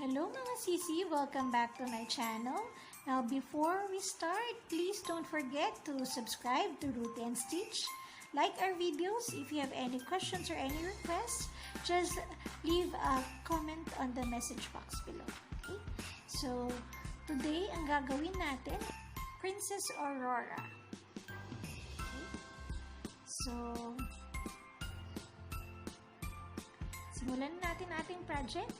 Hello mga sisi! Welcome back to my channel. Now before we start, please don't forget to subscribe to Root and Stitch. Like our videos. If you have any questions or any requests, just leave a comment on the message box below. Okay? So, today ang gagawin natin, Princess Aurora. Okay? So, simulan natin ating project.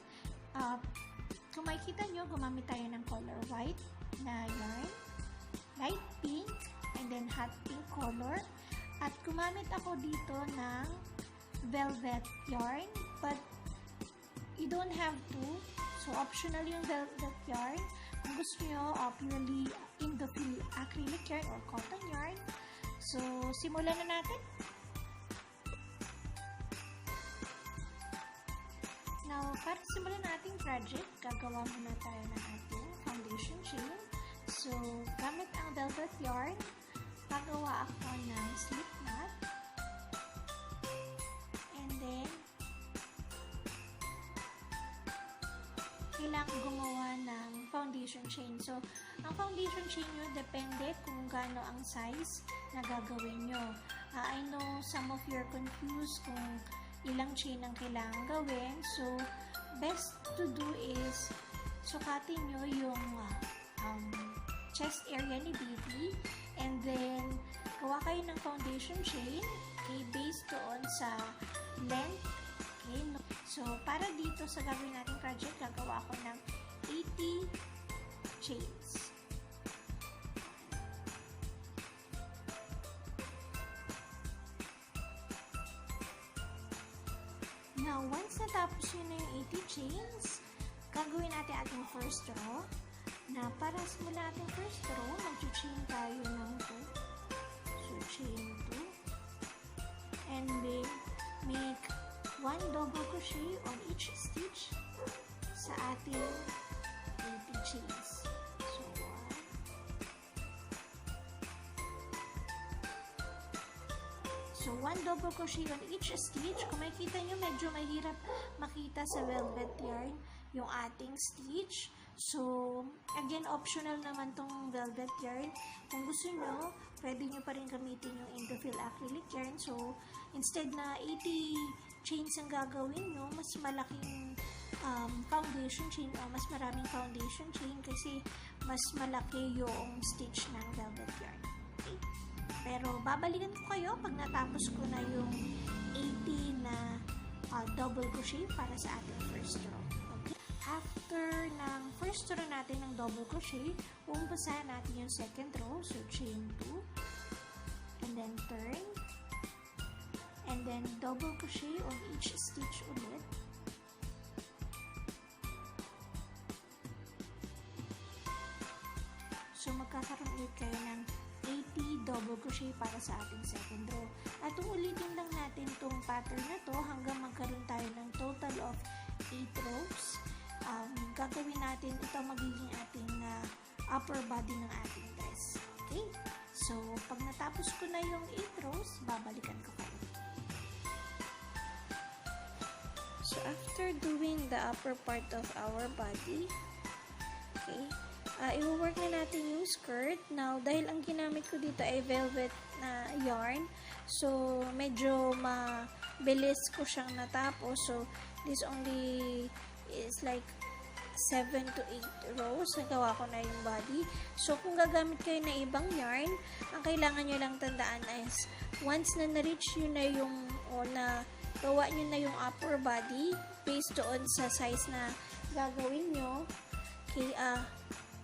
Kung makikita nyo, gumamit tayo ng color white na yarn, light pink, and then hot pink color. At gumamit ako dito ng velvet yarn, but you don't have to. So, optional yung velvet yarn. Kung gusto nyo, purely Indophile acrylic yarn or cotton yarn. So, simulan na natin. Now, para simulan na ating project, gagawa muna tayo ng ating foundation chain. So, gamit ang velvet yarn, gagawa ako ng slip knot. And then, kailangan gumawa ng foundation chain. So, ang foundation chain nyo, depende kung gaano ang size na gagawin nyo. I know some of you are confused kung ilang chain ang kailangan gawin. So, best to do is sukatin nyo yung chest area ni baby, and then gawa kayo ng foundation chain, okay, based doon sa length. Okay, so para dito sa gagawin nating project, gagawa ako ng 80 chains. Now, once natapos yun na yung 80 chains, gagawin natin ating first row. Na para simula ating first row, mag-chain tayo ng 2. So, chain 2. And then, make 1 double crochet on each stitch sa ating 80 chains. So, 1 double crochet on each stitch. Kung makikita nyo, medyo mahirap makita sa velvet yarn yung ating stitch. So, again, optional naman tong velvet yarn. Kung gusto nyo, pwede nyo pa rin gamitin yung Indophile acrylic yarn. So, instead na 80 chains ang gagawin nyo, mas malaking foundation chain o mas maraming foundation chain kasi mas malaki yung stitch ng velvet yarn. Okay? Pero, babalikan ko kayo pag natapos ko na yung 80 na double crochet para sa ating first row. Okay? After ng first row natin ng double crochet, umpisahan natin yung second row. So, chain 2. And then, turn. And then, double crochet on each stitch ulit. So, magkakaroon ulit kayo ng 80 double crochet para sa ating second row. At ulitin lang natin tong pattern na to hanggang magkaroon tayo ng total of 8 rows. Gagawin natin, ito magiging ating upper body ng ating dress. Okay? So, pag natapos ko na yung 8 rows, babalikan ko kayo. So, after doing the upper part of our body, okay, i-work na natin yung skirt. Now, dahil ang ginamit ko dito ay velvet na yarn, so medyo mabilis ko siyang natapos. So, this only is like 7 to 8 rows. Nagawa ko na yung body. So, kung gagamit kayo na ibang yarn, ang kailangan nyo lang tandaan is once na na-reach nyo na yung, o na gawa nyo na yung upper body, based doon sa size na gagawin nyo, okay,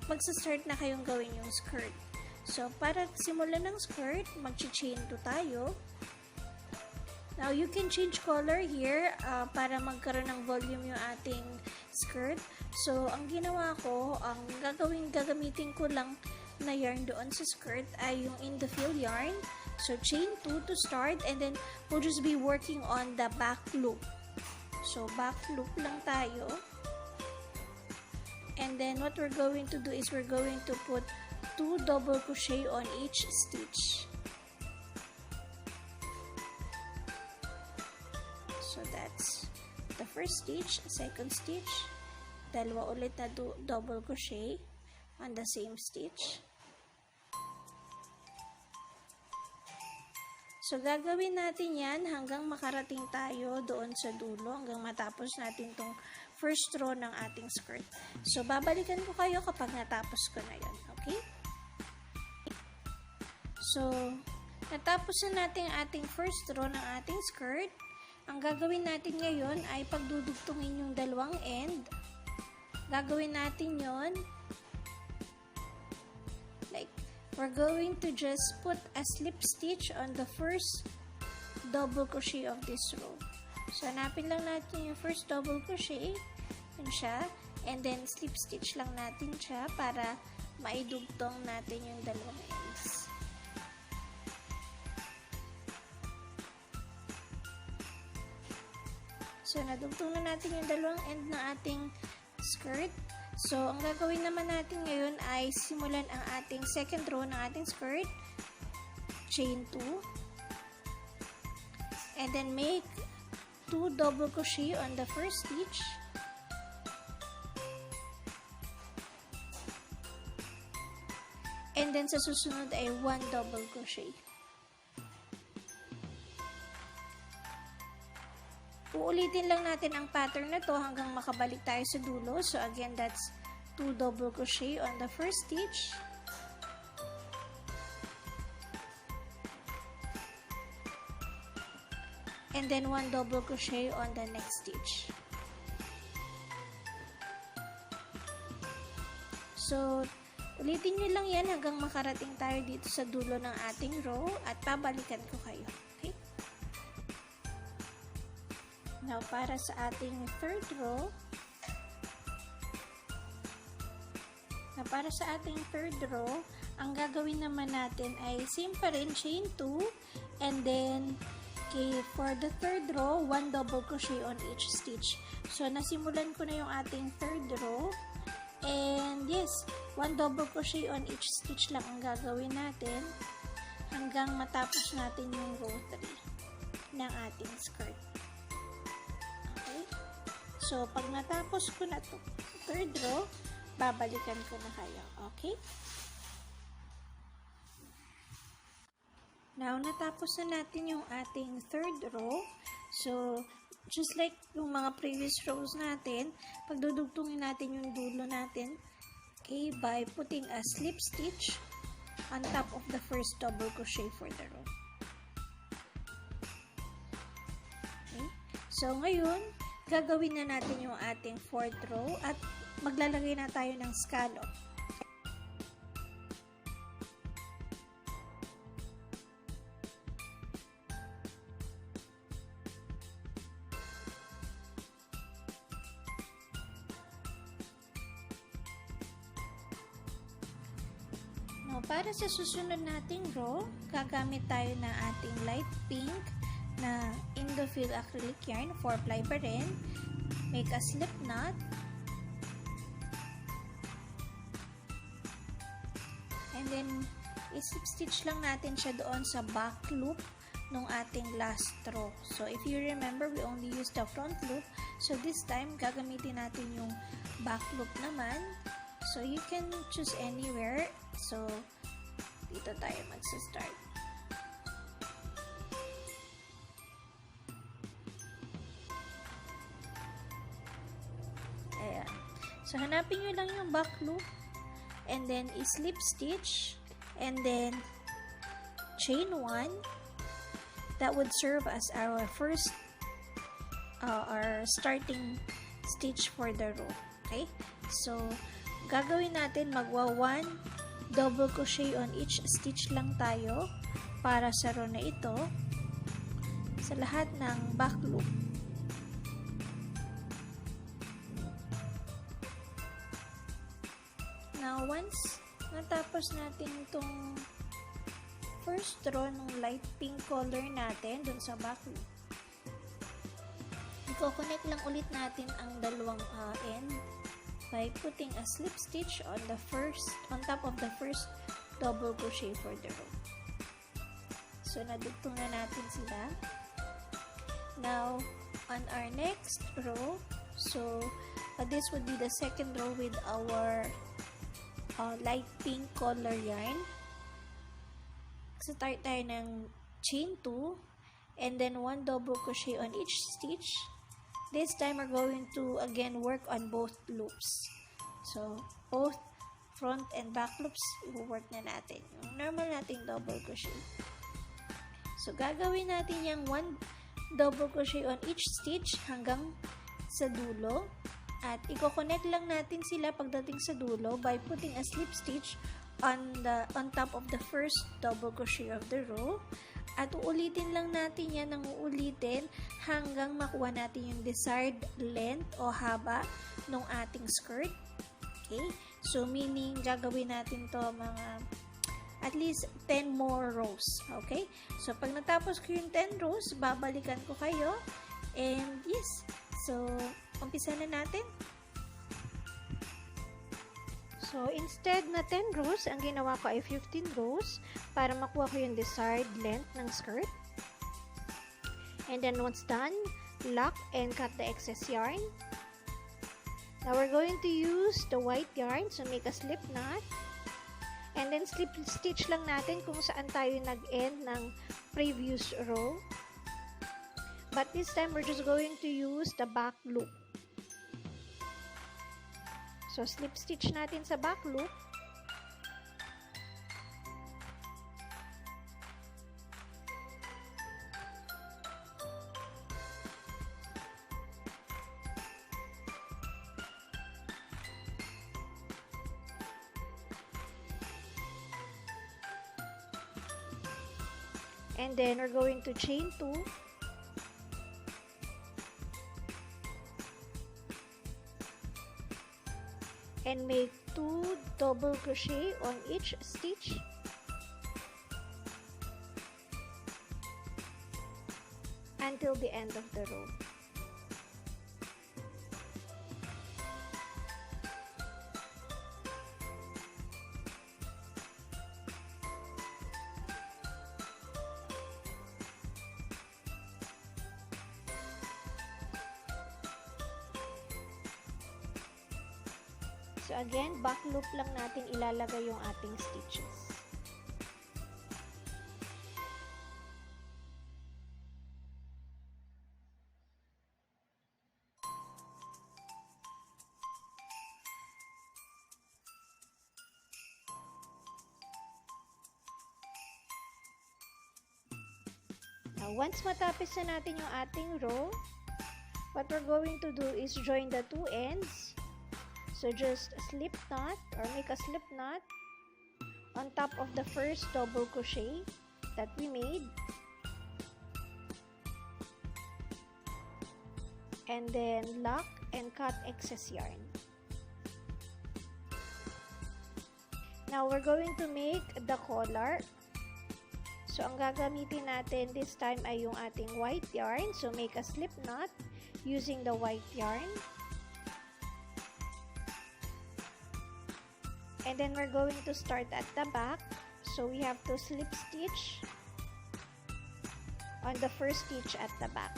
magsa-start na kayong gawin yung skirt. So, para simulan ng skirt, mag-chain 2 tayo. Now, you can change color here para magkaroon ng volume yung ating skirt. So, ang ginawa ko, ang gagamitin ko lang na yarn doon sa skirt ay yung Indophile yarn. So, chain 2 to start, and then we'll just be working on the back loop. So, back loop lang tayo. And then, what we're going to do is we're going to put 2 double crochet on each stitch. So, that's the first stitch, second stitch, dalawa ulit na double crochet on the same stitch. So, gagawin natin yan hanggang makarating tayo doon sa dulo, hanggang matapos natin tong first row ng ating skirt. So, babalikan ko kayo kapag natapos ko na yan. Okay? So, natapos na natin ating first row ng ating skirt. Ang gagawin natin ngayon ay pagdudugtungin yung dalawang end. Gagawin natin yon like, we're going to just put a slip stitch on the first double crochet of this row. So, hanapin lang natin yung first double crochet. Yun siya. And then, slip stitch lang natin siya para maidugtong natin yung dalawang ends. So, nadugtong na natin yung dalawang end ng ating skirt. So, ang gagawin naman natin ngayon ay simulan ang ating second row ng ating skirt. Chain 2. And then, make 2 double crochet on the first stitch. And then, sa susunod ay 1 double crochet. Uulitin lang natin ang pattern na to hanggang makabalik tayo sa dulo. So, again, that's 2 double crochet on the first stitch. And then, 1 double crochet on the next stitch. So, ulitin nyo lang yan hanggang makarating tayo dito sa dulo ng ating row at babalikan ko kayo. Okay? Now, para sa ating third row, ang gagawin naman natin ay same pa rin, chain 2, and then, okay, for the third row, 1 double crochet on each stitch. So, nasimulan ko na yung ating third row, and yes, 1 double crochet on each stitch lang ang gagawin natin hanggang matapos natin yung row 3 ng ating skirt. So, pag natapos ko na ito, third row, babalikan ko na kayo. Okay? Now, natapos na natin yung ating third row. So, just like yung mga previous rows natin, pagdudugtungin natin yung dulo natin, okay, by putting a slip stitch on top of the first double crochet for the row. Okay? So, ngayon, gagawin na natin yung ating fourth row at maglalagay na tayo ng scallop. Now, para sa susunod nating row, gagamit tayo ng ating light pink na Indofill acrylic yarn, 4-ply pa rin. Make a slip knot. And then, i-slip stitch lang natin siya doon sa back loop ng ating last row. So, if you remember, we only used the front loop. So, this time, gagamitin natin yung back loop naman. So, you can choose anywhere. So, dito tayo magsa-start. Ayan. So, hanapin nyo lang yung back loop. And then, i-slip stitch. And then, chain 1. That would serve as our first, our starting stitch for the row. Okay? So, gagawin natin, magwa 1 double crochet on each stitch lang tayo para sa row na ito sa lahat ng back loop. Now, once natapos natin itong first row ng light pink color natin dun sa back loop, i-connect lang ulit natin ang dalawang end by putting a slip stitch on top of the first double crochet for the row. So, nadugtong na natin sila. Now, on our next row, so, this would be the second row with our light pink color yarn. Start tayo ng chain 2 and then 1 double crochet on each stitch. This time we're going to again work on both loops. So both front and back loops i-work na natin. Yung normal nating double crochet. So gagawin natin yung 1 double crochet on each stitch hanggang sa dulo. At i-connect lang natin sila pagdating sa dulo by putting a slip stitch on top of the first double crochet of the row. At uulitin lang natin yan ng uulitin hanggang makuha natin yung desired length o haba ng ating skirt. Okay? So, meaning, gagawin natin to mga at least 10 more rows. Okay? So, pag natapos ko yung 10 rows, babalikan ko kayo. And, yes. So, umpisa na natin. So, instead na 10 rows, ang ginawa ko ay 15 rows para makuha ko yung desired length ng skirt. And then, once done, lock and cut the excess yarn. Now, we're going to use the white yarn, so make a slip knot. And then, slip stitch lang natin kung saan tayo nag-end ng previous row. But this time, we're just going to use the back loop. So, slip stitch natin sa back loop. And then, we're going to chain 2. And make 2 double crochet on each stitch. Until the end of the row. So again, back loop lang natin ilalagay yung ating stitches. Now, once matapos na natin yung ating row, what we're going to do is join the two ends. So just slip knot or make a slip knot on top of the first double crochet that we made. And then lock and cut excess yarn. Now we're going to make the collar. So ang gagamitin natin this time ay yung ating white yarn. So make a slip knot using the white yarn. And then we're going to start at the back. So we have to slip stitch on the first stitch at the back.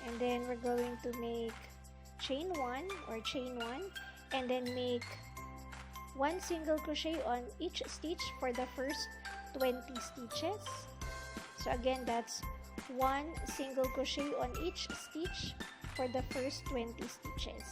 And then we're going to make chain 1 or chain 1 and then make 1 single crochet on each stitch for the first 20 stitches. So again, that's 1 single crochet on each stitch for the first 20 stitches.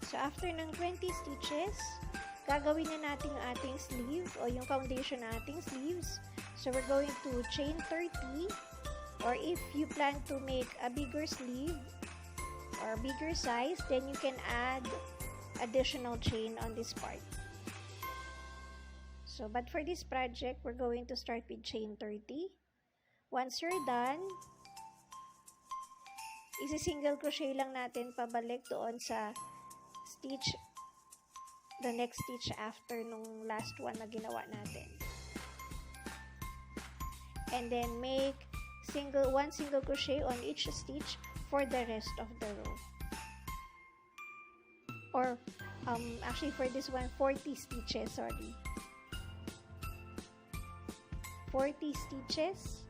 So, after ng 20 stitches, gagawin na natin yung ating sleeve o yung foundation na ating sleeves. So we're going to chain 30, or if you plan to make a bigger sleeve or bigger size, then you can add additional chain on this part. So, but for this project, we're going to start with chain 30. Once you're done, isi-single crochet lang natin pabalik doon sa stitch, the next stitch after nung last one na ginawa natin. And then make one single crochet on each stitch for the rest of the row. Or actually for this one, 40 stitches, sorry. 40 stitches.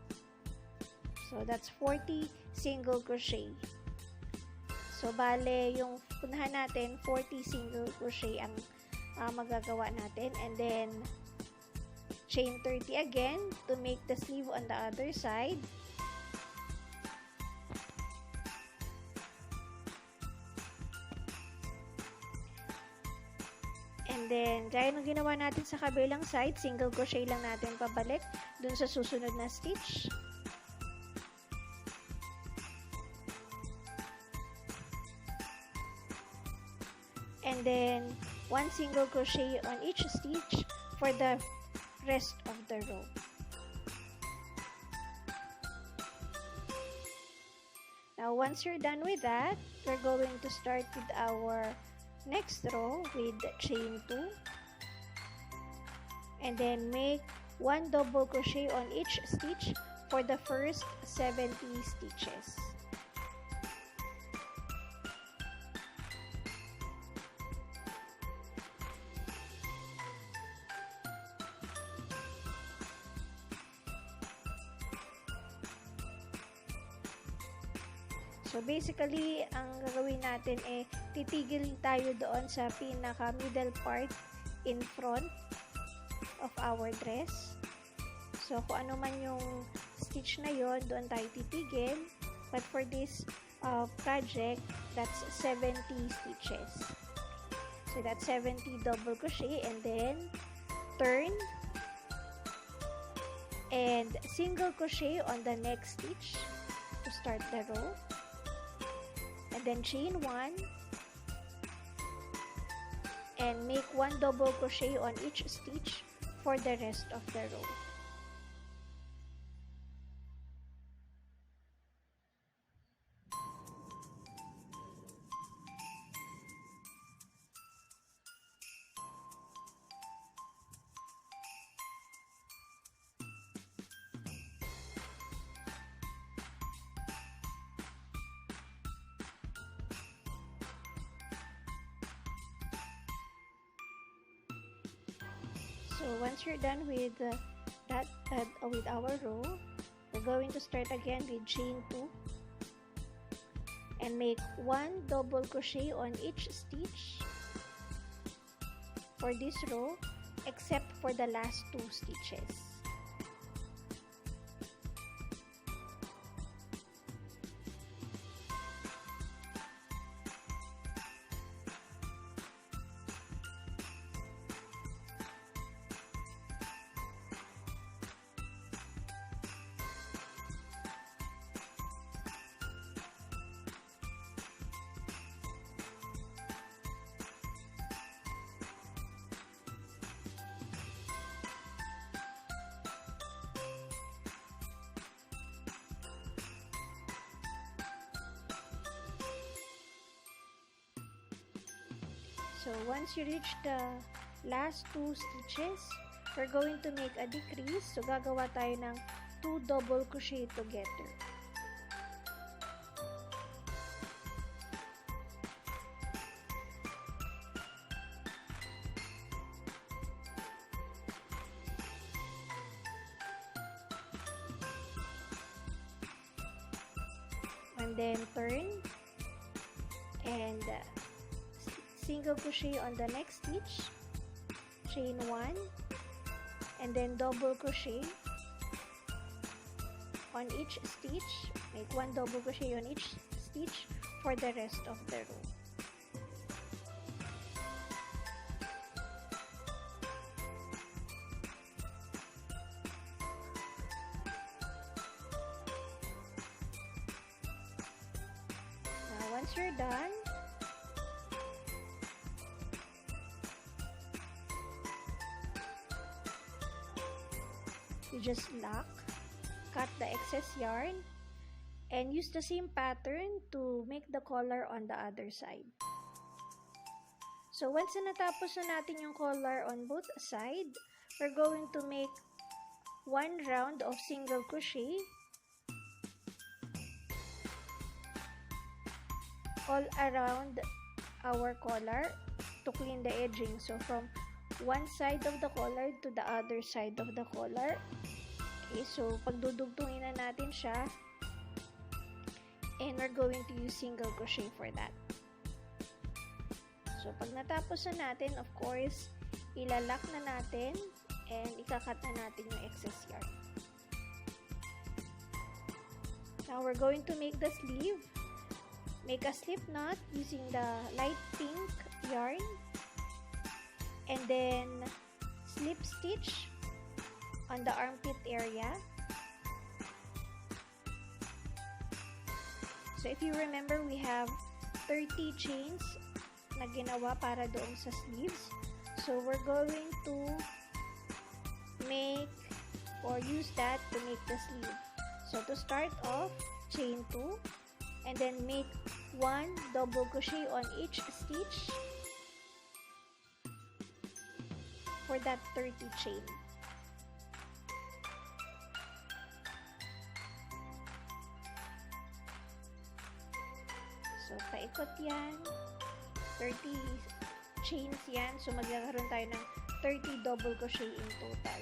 So that's 40 single crochet. So bale yung punahan natin 40 single crochet ang magagawa natin, and then chain 30 again to make the sleeve on the other side. And then, gaya ng ginawa natin sa kabilang side, single crochet lang natin pabalik dun sa susunod na stitch. And then, one single crochet on each stitch for the rest of the row. Now, once you're done with that, we're going to start with our next row with chain 2, and then make one double crochet on each stitch for the first 70 stitches. So basically, ang gagawin natin titigil tayo doon sa pinaka middle part in front of our dress. So kung ano man yung stitch na yon, doon tayo titigil. But for this project, that's 70 stitches. So that's 70 double crochet, and then turn and single crochet on the next stitch to start the row. And then chain 1 and make one double crochet on each stitch for the rest of the row. So once you're done with with our row, we're going to start again with chain 2 and make one double crochet on each stitch for this row, except for the last 2 stitches. So once you reach the last 2 stitches, we're going to make a decrease. So gagawa tayo ng 2 double crochet together. And then turn and single crochet on the next stitch, chain 1, and then double crochet on each stitch. Make one double crochet on each stitch for the rest of the row. once you're done, you just lock, cut the excess yarn, and use the same pattern to make the collar on the other side. So once na natapos na natin yung collar on both sides, we're going to make one round of single crochet all around our collar to clean the edging. So from one side of the collar to the other side of the collar. Okay, so pagdudugtungin na natin siya, and we're going to use single crochet for that. So pag natapos na natin, of course, ilalak na natin and ikakat na natin yung excess yarn. Now we're going to make the sleeve. Make a slip knot using the light pink yarn, and then slip stitch on the armpit area. So if you remember, we have 30 chains na ginawa para doon sa sleeves. So we're going to make or use that to make the sleeve. So to start off, chain 2, and then make 1 double crochet on each stitch for that 30 chain. So paikot yan, 30 chains yan, so magkakaroon tayo ng 30 double crochet in total.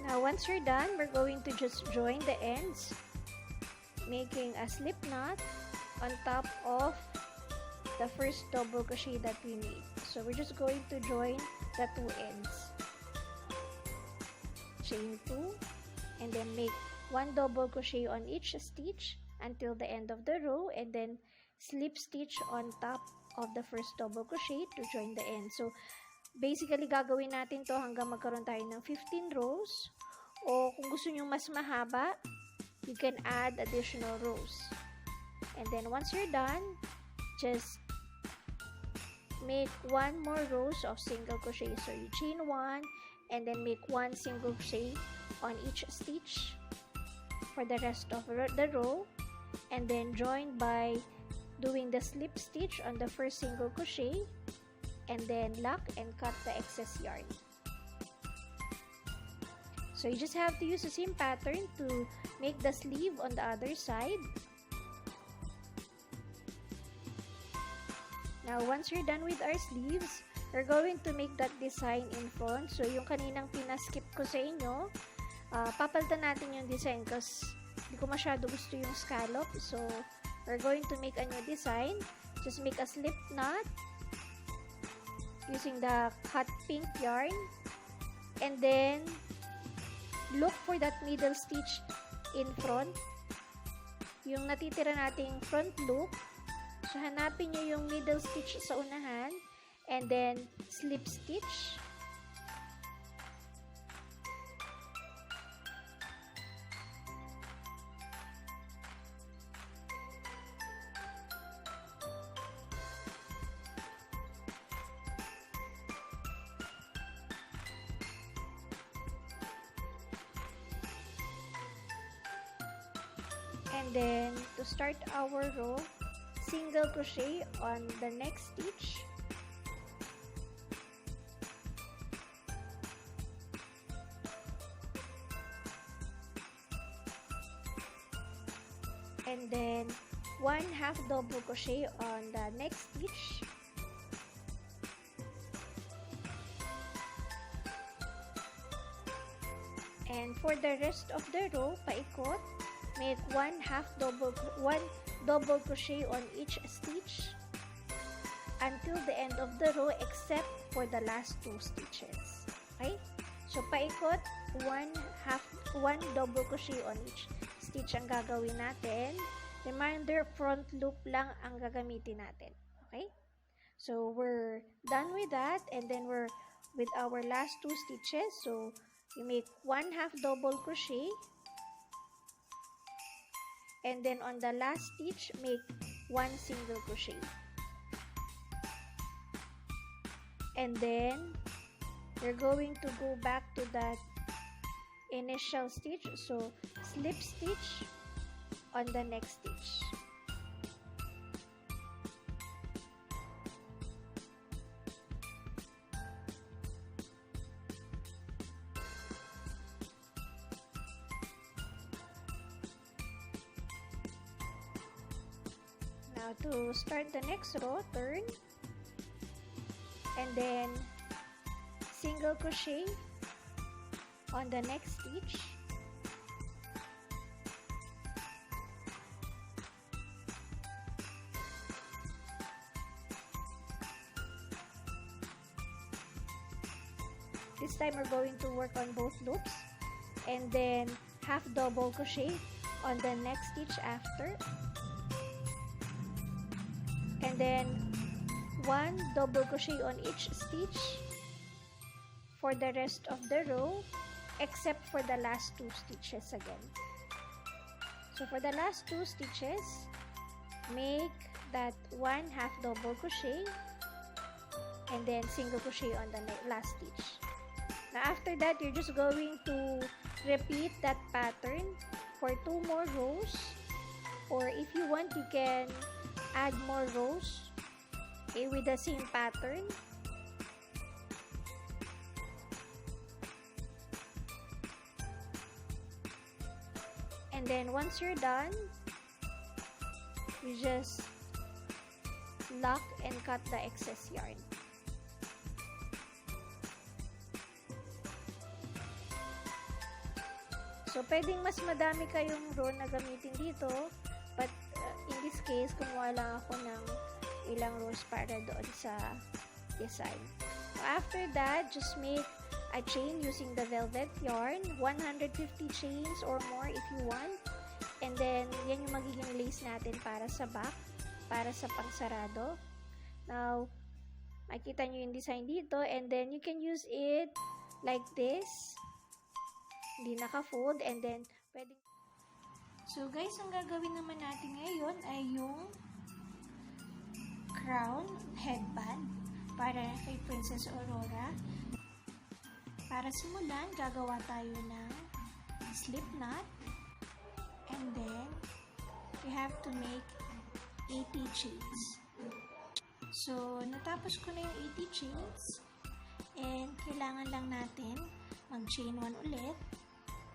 Now, once you're done, we're going to just join the ends, making a slip knot on top of the first double crochet that we made. So, we're just going to join the two ends. Chain 2, and then make 1 double crochet on each stitch until the end of the row, and then slip stitch on top of the first double crochet to join the end. So, basically, gagawin natin to hanggang magkaroon tayo ng 15 rows. O kung gusto nyo mas mahaba, you can add additional rows. And then, once you're done, just make 1 more rows of single crochet. So, you chain 1, and then make 1 single crochet on each stitch for the rest of the row. And then, join by doing the slip stitch on the first single crochet, and then lock and cut the excess yarn. So you just have to use the same pattern to make the sleeve on the other side. Now, once you're done with our sleeves, we're going to make that design in front. So yung kaninang pinaskip ko sa inyo, papalitan natin yung design kasi hindi ko masyado gusto yung scallop. So we're going to make a new design. Just make a slip knot using the hot pink yarn, and then look for that middle stitch in front, yung natitira nating front loop. So hanapin nyo yung middle stitch sa unahan, and then slip stitch, and then to start our row, single crochet on the next stitch, and then 1 half double crochet on the next stitch, and for the rest of the row, paikot, make one double crochet on each stitch until the end of the row except for the last 2 stitches. Okay? So, paikot, one double crochet on each stitch ang gagawin natin. Reminder, front loop lang ang gagamitin natin. Okay? So, we're done with that, and then we're with our last 2 stitches. So, you make 1/2 double crochet, and then on the last stitch, make 1 single crochet. And then, you're going to go back to that initial stitch. So, slip stitch on the next stitch. Now, to start the next row, turn, and then single crochet on the next stitch, this time we're going to work on both loops, and then half double crochet on the next stitch after, and then 1 double crochet on each stitch for the rest of the row except for the last 2 stitches again. So for the last 2 stitches, make that 1/2 double crochet and then single crochet on the last stitch. Now after that, you're just going to repeat that pattern for 2 more rows, or if you want, you can add more rows, okay, with the same pattern. And then once you're done, you just lock and cut the excess yarn. So, pwedeng mas madami kayong row na gamitin dito, but in this case, kumuha lang ako ng ilang rows para doon sa design. So, after that, just make a chain using the velvet yarn, 150 chains or more if you want. And then, yan yung magiging lace natin para sa back, para sa pangsarado. Now, makita nyo yung design dito, and then you can use it like this. Hindi naka-fold, and then pwedeng... So guys, ang gagawin naman natin ngayon ay yung crown headband para kay Princess Aurora. Para simulan, gagawa tayo ng slip knot, and then we have to make 80 chains. So, natapos ko na yung 80 chains, and kailangan lang natin mag-chain 1 ulit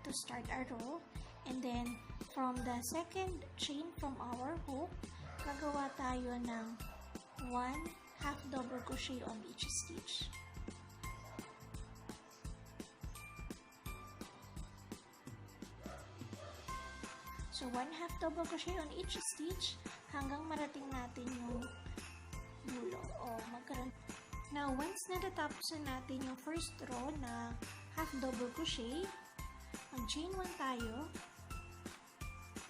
to start our row, and then from the second chain from our hook, gagawa tayo ng 1/2 double crochet on each stitch. So 1/2 double crochet on each stitch hanggang marating natin yung dulo o magkaroon. Now once natatapos na natin yung first row na half double crochet, mag-chain 1 tayo,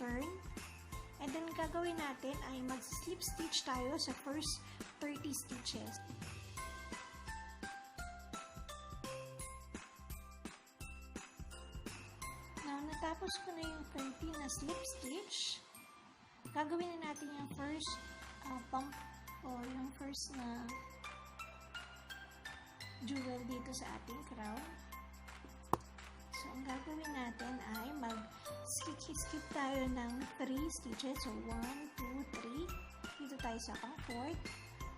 turn, and then gagawin natin ay mag-slip stitch tayo sa first 30 stitches. Now, natapos ko na yung 20 na slip stitch, gagawin na natin yung first pump o yung first na jewel dito sa ating crown. So, ang gagawin natin ay mag-skip tayo ng 3 stitches. So, 1, 2, 3. Dito tayo sa pang-4th.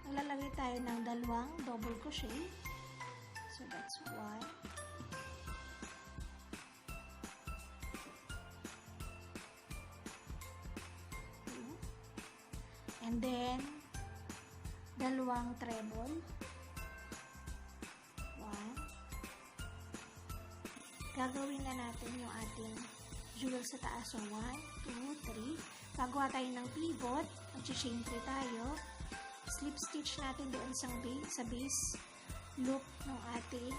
Maglalagay tayo ng 2 double crochet. So, that's 1. 2. And then, 2 treble. Gagawin na natin yung ating jewel sa taas. So, 1, 2, 3. Gagawa tayo ng pivot. Mag-chain 3 tayo. Slip stitch natin doon sa base loop ng ating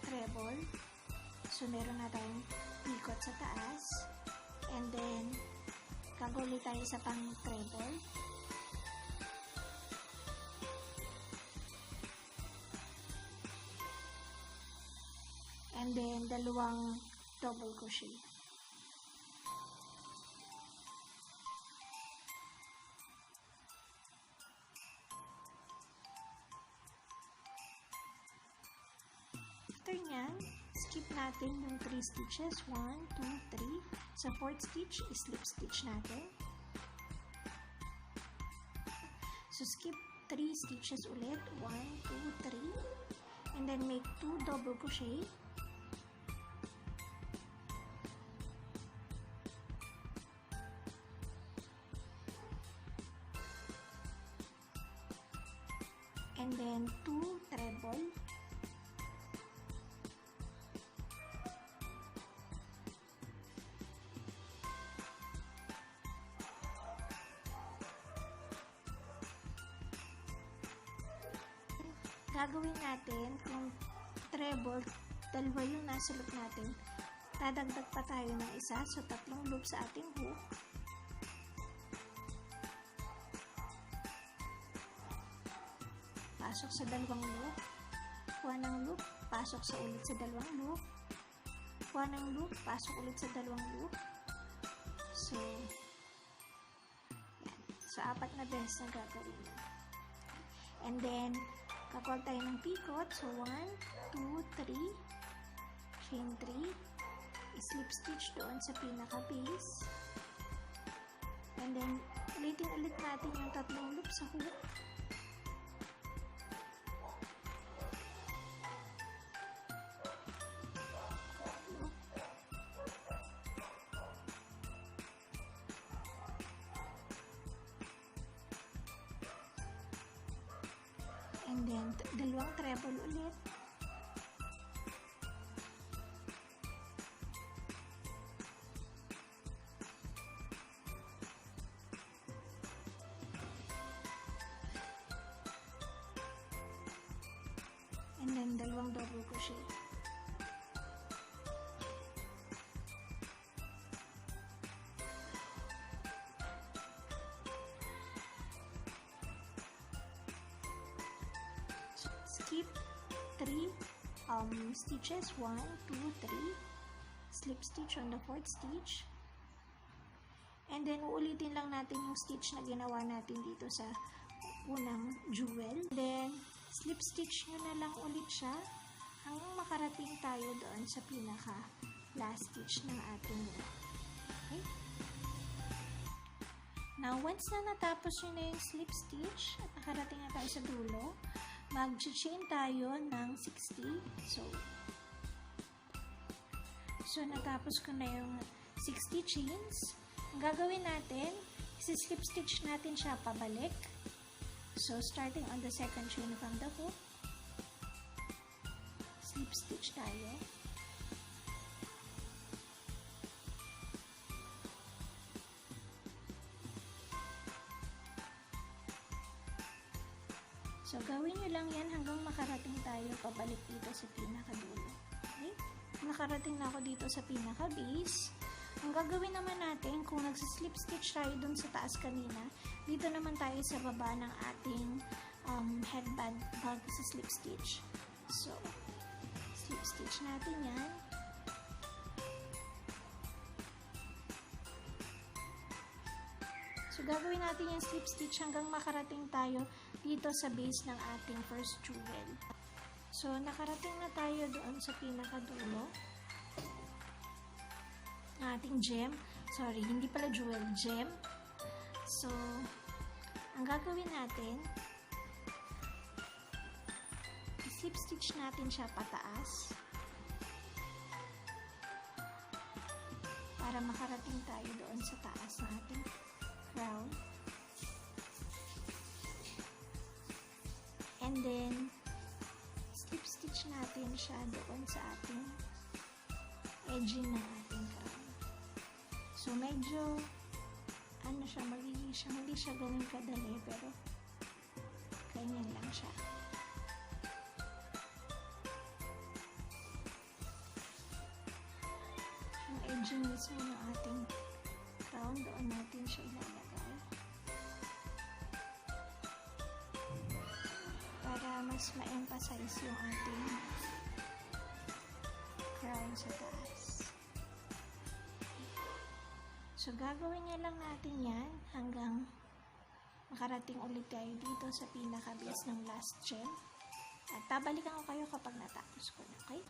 treble. So, meron na tayong pivot sa taas. And then, gagawin tayo sa pang-treble. And then, dalawang double crochet. After nyan, skip natin yung 3 stitches. 1, 2, 3. Sa 4th stitch, slip stitch natin. So, skip 3 stitches ulit. 1, 2, 3. And then, make 2 double crochet. And then 2 treble. Gagawin natin kung treble, dalawa yung nasa loop natin, dadagdag pa tayo ng isa, so 3 loop sa ating hook. Pasok sa dalawang loop, kuha ng loop, pasok sa ulit sa dalawang loop, kuha ng loop, pasok ulit sa dalawang loop. So, yan. So, 4 na beses na gagawin. And then, kakawag tayo ng pivot. So, 1, 2, 3, chain 3, slip stitch doon sa pinaka-base. And then, ulitin ulit natin yung 3 loop sa hook. And then, dalawang treble ulit. And then, dalawang double crochet. Skip 3 stitches, 1, 2, 3, slip stitch on the 4th stitch, and then uulitin lang natin yung stitch na ginawa natin dito sa unang jewel. Then slip stitch nyo na lang ulit siya hanggang makarating tayo doon sa pinaka last stitch ng ating row. Okay? Now, once na natapos nyo na yung slip stitch at nakarating na tayo sa dulo, mag-chain tayo ng 60. So, natapos ko na yung 60 chains. Ang gagawin natin, slip stitch natin siya pabalik. So, starting on the second chain from the hook, slip stitch tayo. So, gawin nyo lang yan hanggang makarating tayo pabalik dito sa pinakadulo. Okay? Nakarating na ako dito sa pinaka-base. Ang gagawin naman natin, kung nagsislip stitch tayo dun sa taas kanina, dito naman tayo sa baba ng ating headband bago sa slip stitch. So, slip stitch natin yan. So, gagawin natin yung slip stitch hanggang makarating tayo dito sa base ng ating first jewel. So, nakarating na tayo doon sa pinakadulo ng ating gem. Sorry, hindi pala jewel, gem. So, ang gagawin natin, slip stitch natin siya pataas para makarating tayo doon sa taas ng ating crown. And then, slip stitch natin siya doon sa ating edging ng ating crown. So, medyo, ano siya, magiging siya, hindi siya ganun kadali, pero, ganyan lang siya. Yung edging mismo ng ating crown, doon natin siya ilalagay. Para mas ma-emphasize yung ating crown sa taas. So, gagawin nga lang natin yan hanggang makarating ulit tayo dito sa pinaka-base ng last gem. At babalikan ko kayo kapag natapos ko na, okay?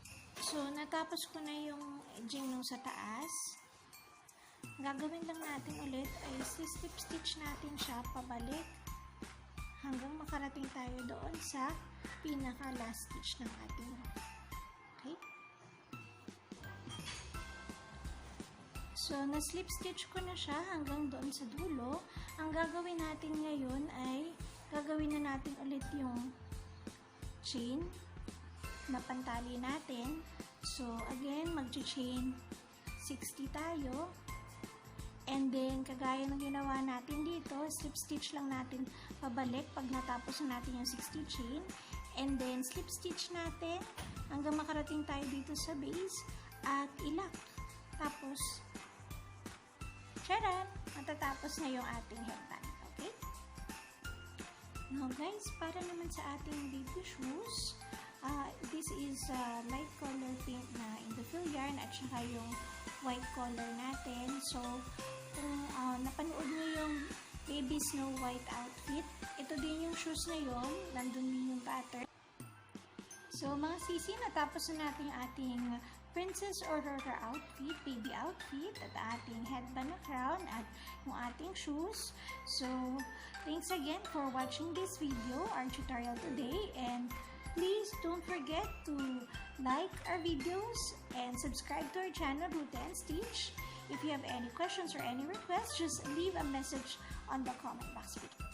So, natapos ko na yung edging nung sa taas. Gagawin lang natin ulit ay slip stitch natin siya pabalik hanggang makarating tayo doon sa pinaka-last stitch ng ating row. Okay? So, na-slip stitch ko na siya hanggang doon sa dulo. Ang gagawin natin ngayon ay gagawin na natin ulit yung chain na pantali natin. So, again, mag-chain 60 tayo. And then, kagaya ng ginawa natin dito, slip stitch lang natin pabalik pag natapos na natin yung 60 chain. And then, slip stitch natin hanggang makarating tayo dito sa base at ilock. Tapos, charan! Matatapos na yung ating headband. Okay? Now guys, para naman sa ating baby shoes, this is light color pink na individual yarn at saka yung white color natin. So, kung napanood nyo yung Baby Snow White outfit, ito din yung shoes na yun. Nandun din yung pattern. So, mga sisi, natapos na natin ating Princess Aurora outfit, baby outfit, at ating headband na crown, at yung ating shoes. So, thanks again for watching this video, our tutorial today, and please don't forget to like our videos and subscribe to our channel, Ruta and Stitch. If you have any questions or any requests, just leave a message on the comment box below.